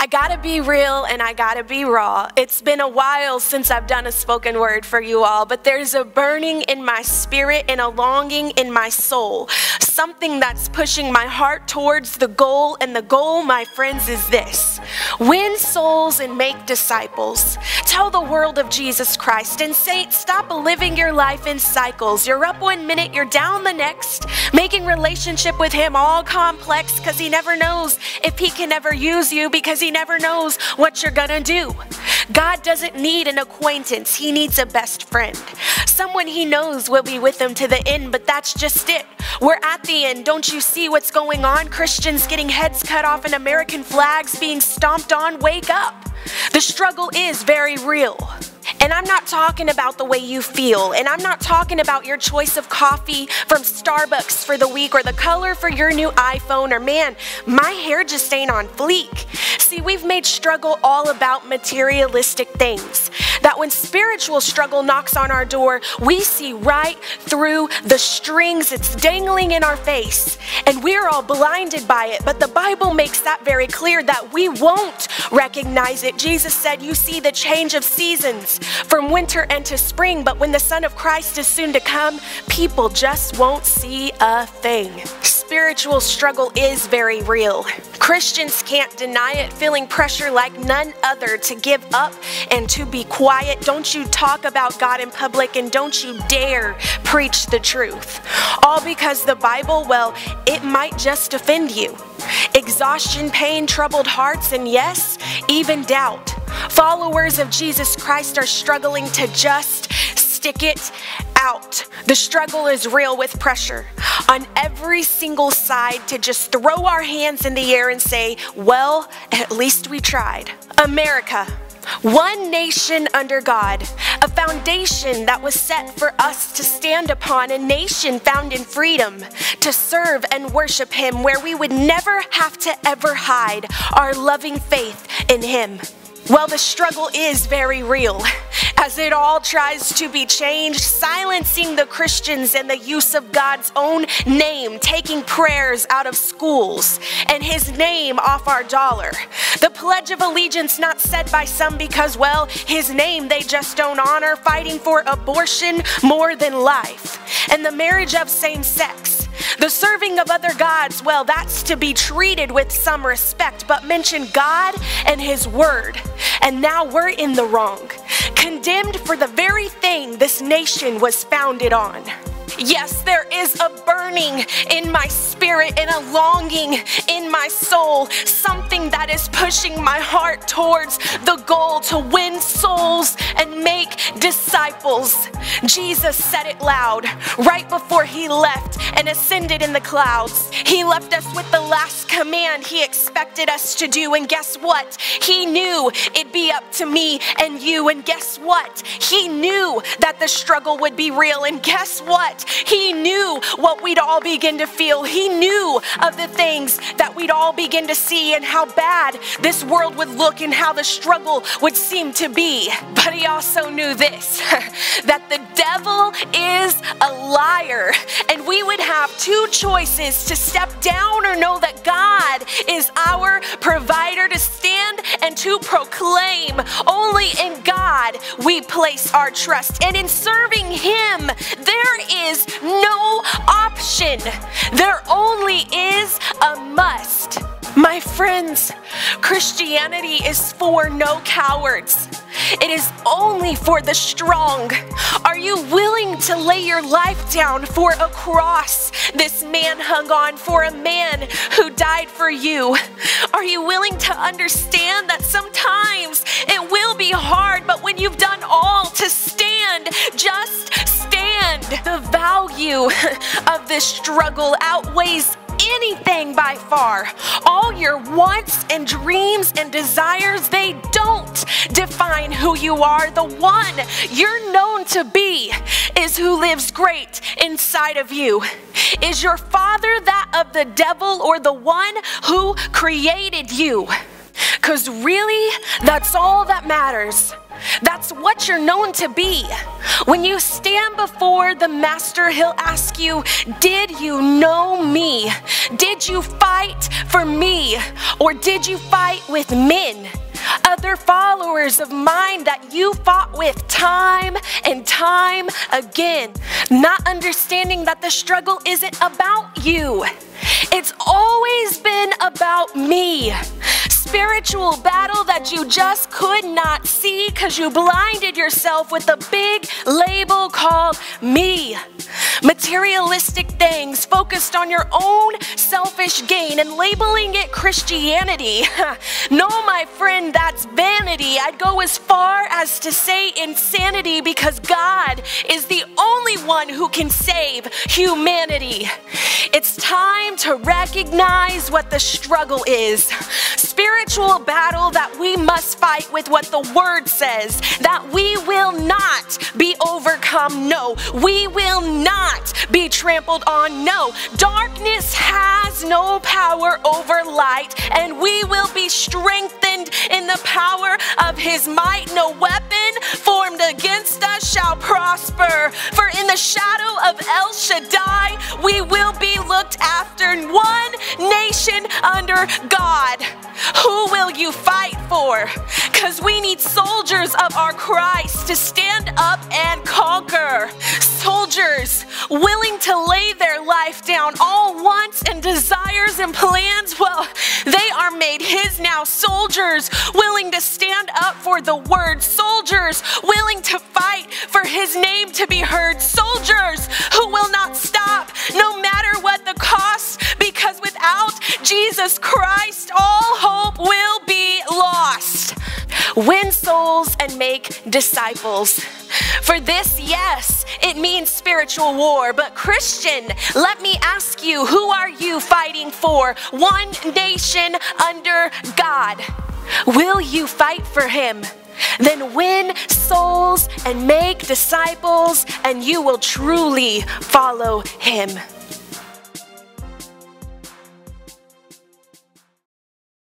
I gotta be real and I gotta be raw. It's been a while since I've done a spoken word for you all, but there's a burning in my spirit and a longing in my soul. Something that's pushing my heart towards the goal, and the goal, my friends, is this: win souls and make disciples. Tell the world of Jesus Christ. And saints, stop living your life in cycles. You're up one minute, you're down the next, making relationship with him all complex because he never knows if he can ever use you, because he never knows what you're gonna do. God doesn't need an acquaintance, he needs a best friend. Someone he knows will be with him to the end, but that's just it. We're at the end. Don't you see what's going on? Christians getting heads cut off and American flags being stomped on. Wake up. The struggle is very real. And I'm not talking about the way you feel, and I'm not talking about your choice of coffee from Starbucks for the week, or the color for your new iPhone, or man, my hair just ain't on fleek. See, we've made struggle all about materialistic things, that when spiritual struggle knocks on our door, we see right through the strings it's dangling in our face, and we're all blinded by it. But the Bible makes that very clear, that we won't recognize it. Jesus said, you see the change of seasons from winter into spring, but when the Son of Christ is soon to come, people just won't see a thing. Spiritual struggle is very real. Christians can't deny it, feeling pressure like none other to give up and to be quiet. Don't you talk about God in public, and don't you dare preach the truth. All because the Bible, well, it might just offend you. Exhaustion, pain, troubled hearts, and yes, even doubt. Followers of Jesus Christ are struggling to just stick it out. The struggle is real, with pressure on every single side to just throw our hands in the air and say, well, at least we tried. America, one nation under God, a foundation that was set for us to stand upon, a nation found in freedom to serve and worship him, where we would never have to ever hide our loving faith in him. Well, the struggle is very real, as it all tries to be changed, silencing the Christians and the use of God's own name, taking prayers out of schools and his name off our dollar. The Pledge of Allegiance not said by some because, well, his name they just don't honor, fighting for abortion more than life, and the marriage of same sex. The serving of other gods, well, that's to be treated with some respect, but mention God and his word, and now we're in the wrong, condemned for the very thing this nation was founded on. Yes, there is a burning in my spirit and a longing in my soul, something that is pushing my heart towards the goal to win souls and make disciples. Jesus said it loud right before he left and ascended in the clouds. He left us with the last command he expected us to do, and guess what? He knew it'd be up to me and you, and guess what? He knew that the struggle would be real, and guess what? He knew what we'd all begin to feel. He knew of the things that we'd all begin to see, and how bad this world would look, and how the struggle would seem to be. But he also knew this, that the devil is a liar, and we would have two choices: to step down or know that God is our provider, to stand and to proclaim only in God we place our trust, and in serving him there is no option. There only is a must. My friends, Christianity is for no cowards. It is only for the strong. Are you willing to lay your life down for a cross this man hung on, for a man who died for you? Are you willing to understand that sometimes it will be hard, but when you've done all to stand, just stand? The value of this struggle outweighs anything by far. All your wants and dreams and desires, they don't define who you are. The one you're known to be is who lives great inside of you. Is your father that of the devil, or the one who created you? Because really, that's all that matters. That's what you're known to be. When you stand before the Master, he'll ask you, did you know me? Did you fight for me? Or did you fight with men? Other followers of mine that you fought with time and time again, not understanding that the struggle isn't about you. It's always been about me. Spiritual battle that you just could not see because you blinded yourself with a big label called me. Materialistic things focused on your own selfish gain and labeling it Christianity. No, my friend, that's vanity. I'd go as far as to say insanity, because God is the only one who can save humanity. It's time to recognize what the struggle is. Spiritual battle that we must fight with what the word says, that we will not be overcome. No, we will not be trampled on. No, darkness has no power over light, and we will be strengthened in the power of his might. No weapon formed against us shall prosper, for in the shadow of El Shaddai we will be looked after. One nation under God. Who will you fight for? Because we need soldiers of our Christ to stand up and conquer. Soldiers willing to lay their life down. All wants and desires and plans, well, they are made his now. Soldiers willing to stand up for the word. Soldiers willing to fight for his name to be heard. Soldiers who will not stop no matter what the cost, because without Jesus Christ, all hope will be lost. Win souls and make disciples. For this, yes, it means spiritual war. But Christian, let me ask you, who are you fighting for? One nation under God. Will you fight for him? Then win souls and make disciples, and you will truly follow him.